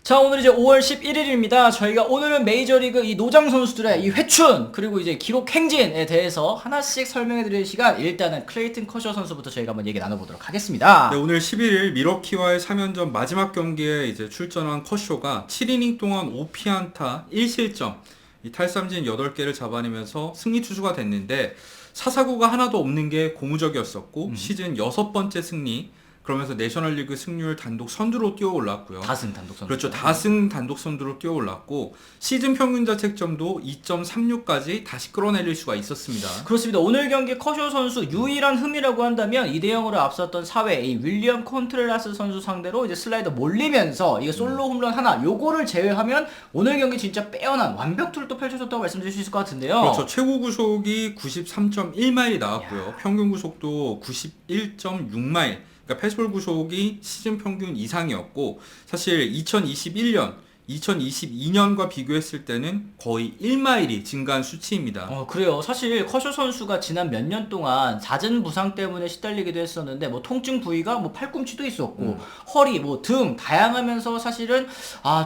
자, 오늘 이제 5월 11일입니다. 저희가 오늘은 메이저리그 이 노장 선수들의 이 회춘 그리고 이제 기록 행진에 대해서 하나씩 설명해 드릴 시간, 일단은 클레이튼 커쇼 선수부터 저희가 한번 얘기 나눠보도록 하겠습니다. 네, 오늘 11일 미러키와의 3연전 마지막 경기에 이제 출전한 커쇼가 7이닝 동안 5피안타 1실점, 이 탈삼진 8개를 잡아내면서 승리 투수가 됐는데, 사사구가 하나도 없는 게 고무적이었었고 시즌 6번째 승리, 그러면서 내셔널리그 승률 단독 선두로 뛰어올랐고요. 다승 단독 선두. 그렇죠. 다승 단독 선두로 뛰어올랐고 시즌 평균 자책점도 2.36까지 다시 끌어내릴 수가 있었습니다. 그렇습니다. 오늘 경기 커쇼 선수 유일한 흠이라고 한다면 2대0으로 앞섰던 4회 이 윌리엄 콘트레라스 선수 상대로 이제 슬라이더 몰리면서 이게 솔로 홈런 하나, 요거를 제외하면 오늘 경기 진짜 빼어난 완벽투를 또 펼쳐줬다고 말씀드릴 수 있을 것 같은데요. 그렇죠. 최고 구속이 93.1마일이 나왔고요. 평균 구속도 91.6마일. 그러니까 패스볼 구속이 시즌 평균 이상이었고, 사실 2021년, 2022년과 비교했을 때는 거의 1마일이 증가한 수치입니다. 그래요. 사실 커쇼 선수가 지난 몇 년 동안 잦은 부상 때문에 시달리기도 했었는데, 뭐 통증 부위가 뭐 팔꿈치도 있었고 허리, 뭐 등 다양하면서 사실은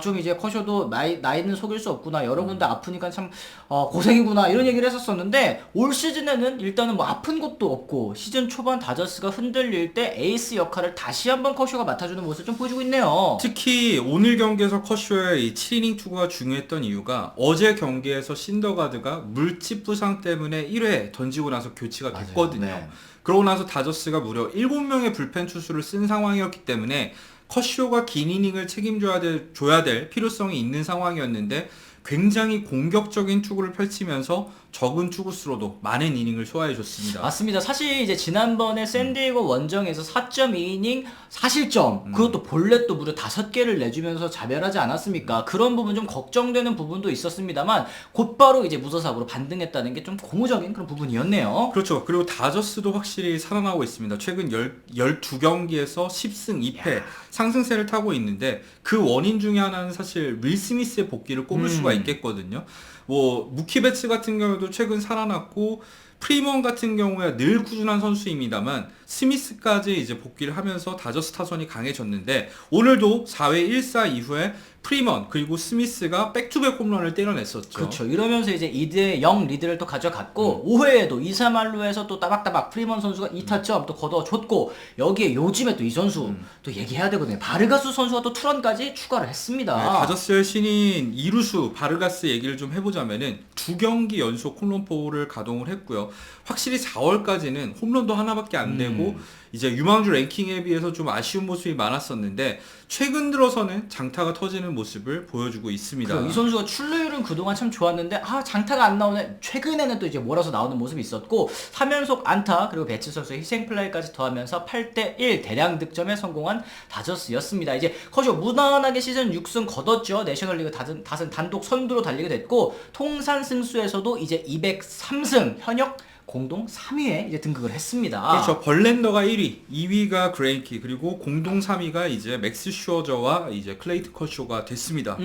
좀 이제 커쇼도 나이는 속일 수 없구나, 여러 군데 아프니까 참 고생이구나, 이런 얘기를 했었었는데, 올 시즌에는 일단은 뭐 아픈 것도 없고 시즌 초반 다저스가 흔들릴 때 에이스 역할을 다시 한번 커쇼가 맡아주는 모습을 좀 보여주고 있네요. 특히 오늘 경기에서 커쇼의 이 7이닝 투구가 중요했던 이유가, 어제 경기에서 신더가드가 물집 부상 때문에 1회 던지고 나서 교체가 됐거든요. 네. 그러고 나서 다저스가 무려 7명의 불펜 투수를 쓴 상황이었기 때문에 커쇼가 긴 이닝을 책임져야 될 필요성이 있는 상황이었는데, 굉장히 공격적인 투구를 펼치면서 적은 투구수로도 많은 이닝을 소화해줬습니다. 맞습니다. 사실 이제 지난번에 샌디에고 원정에서 4.2이닝 4실점, 그것도 볼넷도 무려 5개를 내주면서 자멸하지 않았습니까? 그런 부분 좀 걱정되는 부분도 있었습니다만, 곧바로 이제 무서삭으로 반등했다는 게 좀 고무적인 그런 부분이었네요. 그렇죠. 그리고 다저스도 확실히 살아나고 있습니다. 최근 12경기에서 10승 2패 상승세를 타고 있는데, 그 원인 중에 하나는 사실 윌 스미스의 복귀를 꼽을 수가 있겠거든요. 뭐 무키 베츠 같은 경우도 최근 살아났고, 프리먼 같은 경우에 늘 꾸준한 선수입니다만 스미스까지 이제 복귀를 하면서 다저스 타선이 강해졌는데, 오늘도 4회 1사 이후에 프리먼 그리고 스미스가 백투백 홈런을 때려냈었죠. 그렇죠. 이러면서 이제 2대0 리드를 또 가져갔고, 5회에도 2-3할루에서 또 따박따박 프리먼 선수가 2타점 또 거둬줬고, 여기에 요즘에 또 이 선수 또 얘기해야 되거든요. 바르가스 선수가 또 투런까지 추가를 했습니다. 네, 다저스의 신인 이루수 바르가스 얘기를 좀 해보자면은 2경기 연속 홈런포를 가동을 했고요. 확실히 4월까지는 홈런도 하나밖에 안 되고 이제 유망주 랭킹에 비해서 좀 아쉬운 모습이 많았었는데, 최근 들어서는 장타가 터지는 모습을 보여주고 있습니다. 이 선수가 출루율은 그동안 참 좋았는데 장타가 안 나오네. 최근에는 또 이제 몰아서 나오는 모습이 있었고, 3연속 안타 그리고 베츠 선수의 희생플라이까지 더하면서 8대1 대량 득점에 성공한 다저스였습니다. 이제 커쇼 무난하게 시즌 6승 거뒀죠. 내셔널리그 다승 단독 선두로 달리게 됐고, 통산 승수에서도 이제 203승, 현역 공동 3위에 이제 등극을 했습니다. 그렇죠. 벌렌더가 1위, 2위가 그레인키, 그리고 공동 3위가 이제 맥스 슈어저와 이제 클레이트 커쇼가 됐습니다.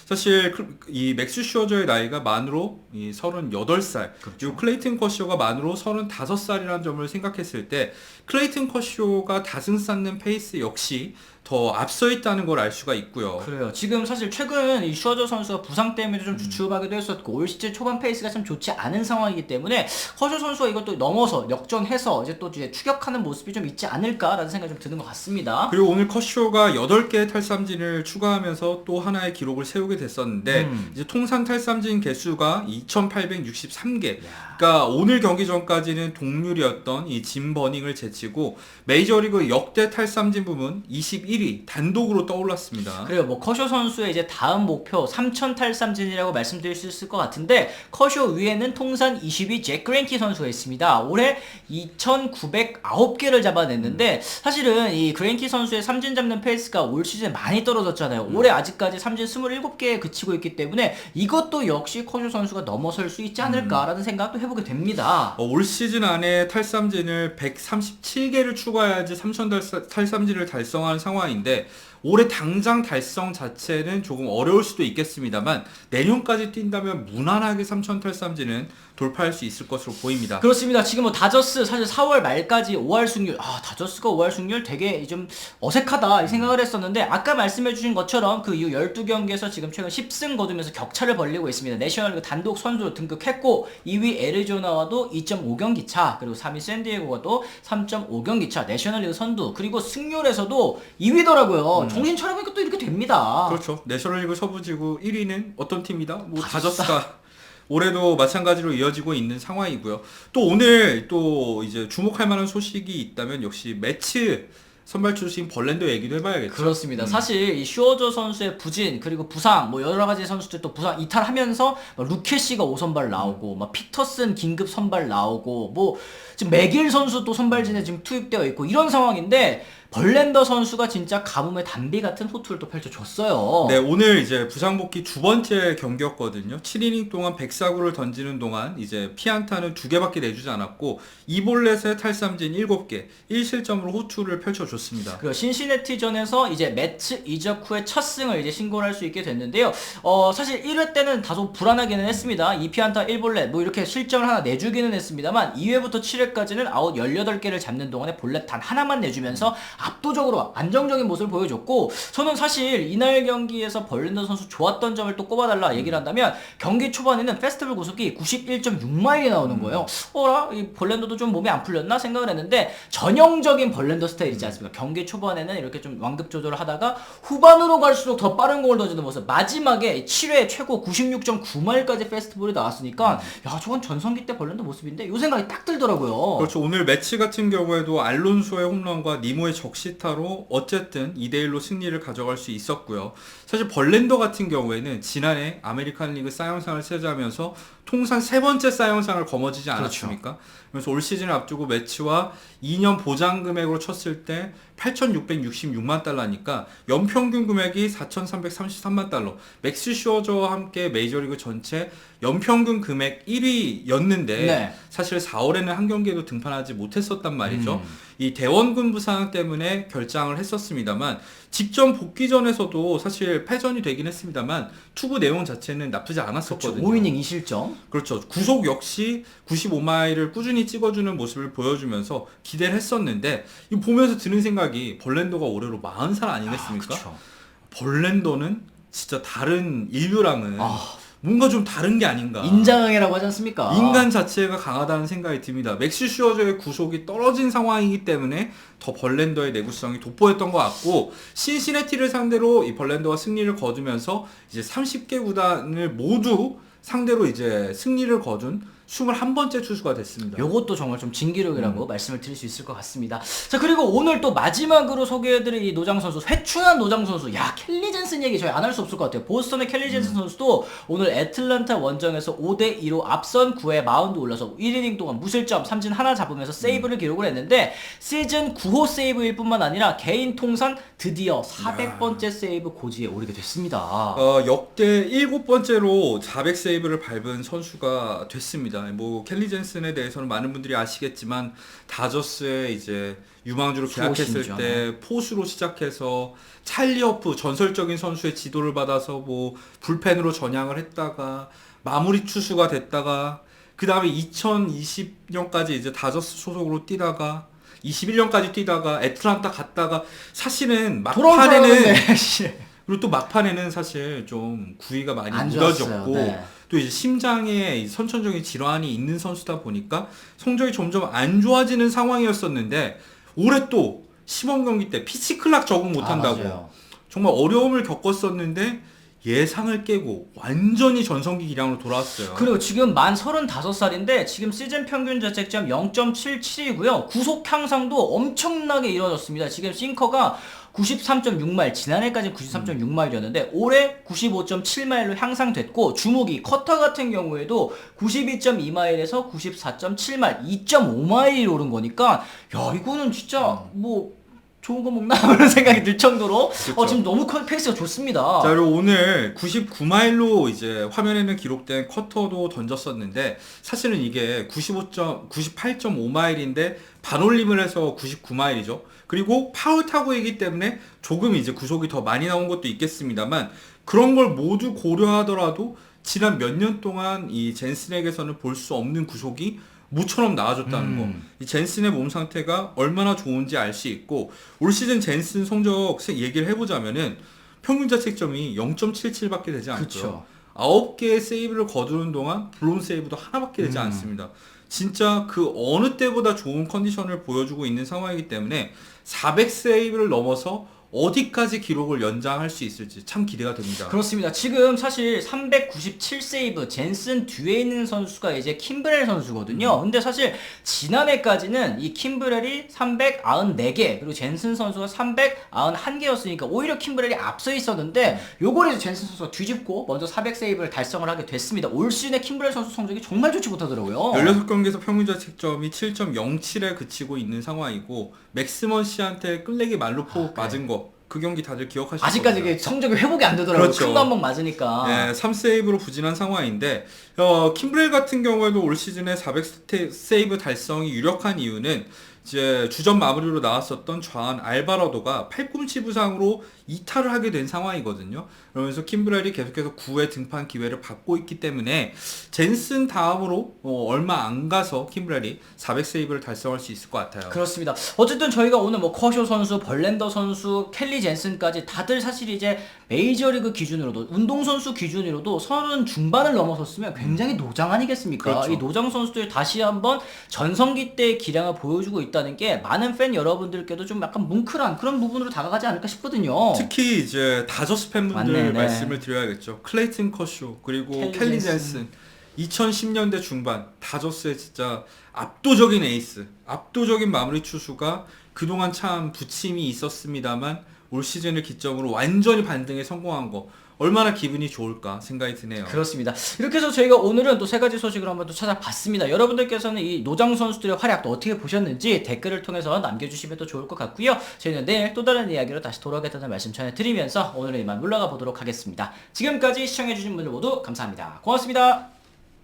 사실 이 맥스 슈어저의 나이가 만으로 38살, 그렇죠. 그리고 클레이튼 커쇼가 만으로 35살이라는 점을 생각했을 때, 클레이튼 커쇼가 다승 쌓는 페이스 역시 더 앞서 있다는 걸 알 수가 있고요. 그래요. 지금 사실 최근 이 슈어저 선수가 부상 때문에 좀 주춤하기도 했었고, 올 시즌 초반 페이스가 참 좋지 않은 상황이기 때문에 커쇼 선수가 이것도 넘어서 역전해서 이제 또 이제 추격하는 모습이 좀 있지 않을까라는 생각이 좀 드는 것 같습니다. 그리고 오늘 커쇼가 8개의 탈삼진을 추가하면서 또 하나의 기록을 세우게 됐었는데, 이제 통산 탈삼진 개수가 2,863개. 그러니까 오늘 경기 전까지는 동률이었던 이 짐 버닝을 제치고 메이저리그 역대 탈삼진 부문 21위 단독으로 떠올랐습니다. 그래요. 뭐 커쇼 선수의 이제 다음 목표 3,000 탈삼진이라고 말씀드릴 수 있을 것 같은데, 커쇼 위에는 통산 20위 잭 그레인키 선수가 있습니다. 올해 2,909개를 잡아냈는데, 사실은 이 그레인키 선수의 삼진 잡는 페이스가 올 시즌 많이 떨어졌잖아요. 올해 아직까지 삼진 27개 50개에 그치고 있기 때문에 이것도 역시 커쇼 선수가 넘어설 수 있지 않을까라는 생각도 해보게 됩니다. 올 시즌 안에 탈삼진을 137개를 추가해야지 3000 탈삼진을 달성하는 상황인데 올해 당장 달성 자체는 조금 어려울 수도 있겠습니다만 내년까지 뛴다면 무난하게 3000 탈삼진은 돌파할 수 있을 것으로 보입니다. 그렇습니다. 지금 뭐 다저스 사실 4월 말까지 5할 승률, 다저스가 5할 승률 되게 좀 어색하다 이 생각을 했었는데 아까 말씀해주신 것처럼 그 이후 12경기에서 지금 최근 10승 거두면서 격차를 벌리고 있습니다. 내셔널리그 단독 선두로 등극했고 2위 애리조나와도 2.5경기 차, 그리고 3위 샌디에고가도 3.5경기 차, 내셔널리그 선두, 그리고 승률에서도 2위더라고요. 정신 차려보니까 또 이렇게 됩니다. 그렇죠. 내셔널리그 서부지구 1위는 어떤 팀이다? 뭐 다저스가 올해도 마찬가지로 이어지고 있는 상황이고요. 또 오늘 또 이제 주목할 만한 소식이 있다면 역시 매치 선발 출신 벌랜더 얘기도 해봐야겠죠. 그렇습니다. 사실 이 슈어저 선수의 부진 그리고 부상 뭐 여러 가지 선수들 또 부상 이탈하면서 루케시가 5선발 나오고 막 피터슨 긴급 선발 나오고 뭐 지금 맥일 선수 또 선발진에 지금 투입되어 있고 이런 상황인데 벌랜더 선수가 진짜 가뭄의 단비 같은 호투를 또 펼쳐줬어요. 네, 오늘 이제 부상 복귀 두 번째 경기였거든요. 7이닝 동안 104구를 던지는 동안 이제 피안타는 2개밖에 내주지 않았고 2볼넷에 탈삼진 7개, 1실점으로 호투를 펼쳐줬습니다. 그리고 신시내티전에서 이제 매치 이적 후에 첫 승을 이제 신고를 할 수 있게 됐는데요. 사실 1회 때는 다소 불안하기는 했습니다. 2피안타 1볼넷 뭐 이렇게 실점을 하나 내주기는 했습니다만 2회부터 7회까지는 아웃 18개를 잡는 동안에 볼넷 단 하나만 내주면서 압도적으로 안정적인 모습을 보여줬고 저는 사실 이날 경기에서 벌랜더 선수 좋았던 점을 또 꼽아달라 얘기를 한다면 경기 초반에는 페스티벌 구속이 91.6마일이 나오는 거예요. 이 벌랜더도 좀 몸이 안 풀렸나 생각을 했는데 전형적인 벌랜더 스타일이지 않습니까? 경기 초반에는 이렇게 좀 완급 조절을 하다가 후반으로 갈수록 더 빠른 공을 던지는 모습, 마지막에 7회 최고 96.9마일까지 페스티벌이 나왔으니까 야 저건 전성기 때 벌랜더 모습인데 요 생각이 딱 들더라고요. 그렇죠. 오늘 매치 같은 경우에도 알론소의 홈런과 니모의 적시타로 어쨌든 2대1로 승리를 가져갈 수 있었고요. 사실 벌랜더 같은 경우에는 지난해 아메리칸 리그 사이언상을 차지하면서 통산 3번째 사이언상을 거머쥐지 않았습니까? 그렇죠. 그래서 올 시즌을 앞두고 매치와 2년 보장 금액으로 쳤을 때 8,666만 달러니까 연평균 금액이 4,333만 달러. 맥스 슈어저와 함께 메이저리그 전체 연평균 금액 1위였는데 네. 사실 4월에는 한 경기에도 등판하지 못했었단 말이죠. 이 대원군 부상 때문에 결장을 했었습니다만 직전 복귀전에서도 사실 패전이 되긴 했습니다만 투구 내용 자체는 나쁘지 않았었거든요. 그렇죠. 5이닝 2실점. 그렇죠. 구속 역시 95마일을 꾸준히 찍어주는 모습을 보여주면서 기대를 했었는데 이 보면서 드는 생각이 벌랜더가 올해로 40살 아니겠습니까? 그렇죠. 벌랜더는 진짜 다른 인류랑은 뭔가 좀 다른 게 아닌가. 인자강이라고 하지 않습니까? 인간 자체가 강하다는 생각이 듭니다. 맥스 슈어저의 구속이 떨어진 상황이기 때문에 더 벌랜더의 내구성이 돋보였던 것 같고 신시내티를 상대로 이 벌랜더가 승리를 거두면서 이제 30개 구단을 모두 상대로 이제 승리를 거둔 21번째 투수가 됐습니다. 요것도 정말 좀 진기록이라고 말씀을 드릴 수 있을 것 같습니다. 자, 그리고 오늘 또 마지막으로 소개해드릴 이 노장 선수, 회춘한 노장 선수. 야, 켈리 젠슨 얘기 저희 안 할 수 없을 것 같아요. 보스턴의 켈리 젠슨 선수도 오늘 애틀란타 원정에서 5대2로 앞선 9회 마운드 올라서 1이닝 동안 무실점 삼진 하나 잡으면서 세이브를 기록을 했는데 시즌 9호 세이브일 뿐만 아니라 개인 통산 드디어 400번째 세이브 고지에 오르게 됐습니다. 역대 7번째로 400 세이브를 밟은 선수가 됐습니다. 뭐 켈리 젠슨에 대해서는 많은 분들이 아시겠지만 다저스에 이제 유망주로 계약했을 때 포수로 시작해서 찰리 허프 전설적인 선수의 지도를 받아서 뭐 불펜으로 전향을 했다가 마무리 투수가 됐다가 그 다음에 2020년까지 이제 다저스 소속으로 뛰다가 21년까지 뛰다가 애틀란타 갔다가 사실은 막판에는 그리고 또 막판에는 사실 좀 구위가 많이 무뎌졌고 네. 또 이제 심장에 선천적인 질환이 있는 선수다 보니까 성적이 점점 안 좋아지는 상황이었었는데 올해 또 시범 경기 때 피치 클락 적응 못한다고 정말 어려움을 겪었었는데 예상을 깨고 완전히 전성기 기량으로 돌아왔어요. 그리고 지금 만 35살인데 지금 시즌 평균 자책점 0.77이고요. 구속 향상도 엄청나게 이루어졌습니다. 지금 싱커가 93.6마일, 지난해까지 93.6마일이었는데 올해 95.7마일로 향상됐고 주무기, 커터 같은 경우에도 92.2마일에서 94.7마일, 2.5마일이 오른 거니까 야 이거는 진짜 뭐 좋은 거 먹나? 이런 생각이 들 정도로 그쵸. 지금 너무 페이스가 좋습니다. 자, 그리고 오늘 99마일로 이제 화면에는 기록된 쿼터도 던졌었는데 사실은 이게 98.5마일인데 반올림을 해서 99마일이죠. 그리고 파울 타구이기 때문에 조금 이제 구속이 더 많이 나온 것도 있겠습니다만 그런 걸 모두 고려하더라도 지난 몇 년 동안 이 젠슨에게서는 볼 수 없는 구속이 무처럼 나아졌다는 거. 이 젠슨의 몸 상태가 얼마나 좋은지 알 수 있고 올 시즌 젠슨 성적 얘기를 해보자면은 평균 자책점이 0.77밖에 되지 않고요. 그쵸. 9개의 세이브를 거두는 동안 블론 세이브도 하나밖에 되지 않습니다. 진짜 그 어느 때보다 좋은 컨디션을 보여주고 있는 상황이기 때문에 400 세이브를 넘어서 어디까지 기록을 연장할 수 있을지 참 기대가 됩니다. 그렇습니다. 지금 사실 397세이브 젠슨 뒤에 있는 선수가 이제 킴브렐 선수거든요. 근데 사실 지난해까지는 이 킴브렐이 394개 그리고 젠슨 선수가 391개였으니까 오히려 킴브렐이 앞서 있었는데 요걸 이제 젠슨 선수가 뒤집고 먼저 400세이브를 달성을 하게 됐습니다. 올 시즌에 킴브렐 선수 성적이 정말 좋지 못하더라고요. 16경기에서 평균 자책점이 7.07에 그치고 있는 상황이고 맥스먼 씨한테 끌레기 말루포 맞은 거 그 경기 다들 기억하실 겁니다. 아직까지 이게 성적이 회복이 안 되더라고요. 그렇죠. 큰 거 한 번 맞으니까. 네, 3세이브로 부진한 상황인데 킴브렐 같은 경우에도 올 시즌에 400세이브 달성이 유력한 이유는 이제 주전 마무리로 나왔었던 좌한 알바라도가 팔꿈치 부상으로 이탈을 하게 된 상황이거든요. 그러면서 킴브렐이 계속해서 9회 등판 기회를 받고 있기 때문에 젠슨 다음으로 얼마 안 가서 킴브렐이 400세이브를 달성할 수 있을 것 같아요. 그렇습니다. 어쨌든 저희가 오늘 뭐 커쇼 선수, 벌랜더 선수, 켈리 젠슨까지 다들 사실 이제 메이저리그 기준으로도 운동선수 기준으로도 30 중반을 넘어섰으면 굉장히 노장 아니겠습니까? 그렇죠. 이 노장 선수들이 다시 한번 전성기 때의 기량을 보여주고 있다는 게 많은 팬 여러분들께도 좀 약간 뭉클한 그런 부분으로 다가가지 않을까 싶거든요. 특히 이제 다저스 팬분들 맞네, 네. 말씀을 드려야겠죠. 클레이튼 커쇼 그리고 켈리 젠슨 2010년대 중반 다저스의 진짜 압도적인 에이스, 압도적인 마무리 투수가 그동안 참 부침이 있었습니다만 올 시즌을 기점으로 완전히 반등에 성공한 거 얼마나 기분이 좋을까 생각이 드네요. 그렇습니다. 이렇게 해서 저희가 오늘은 또 세 가지 소식을 한번 또 찾아봤습니다. 여러분들께서는 이 노장 선수들의 활약도 어떻게 보셨는지 댓글을 통해서 남겨주시면 또 좋을 것 같고요. 저희는 내일 또 다른 이야기로 다시 돌아오겠다는 말씀 전해드리면서 오늘은 이만 물러가 보도록 하겠습니다. 지금까지 시청해주신 분들 모두 감사합니다. 고맙습니다.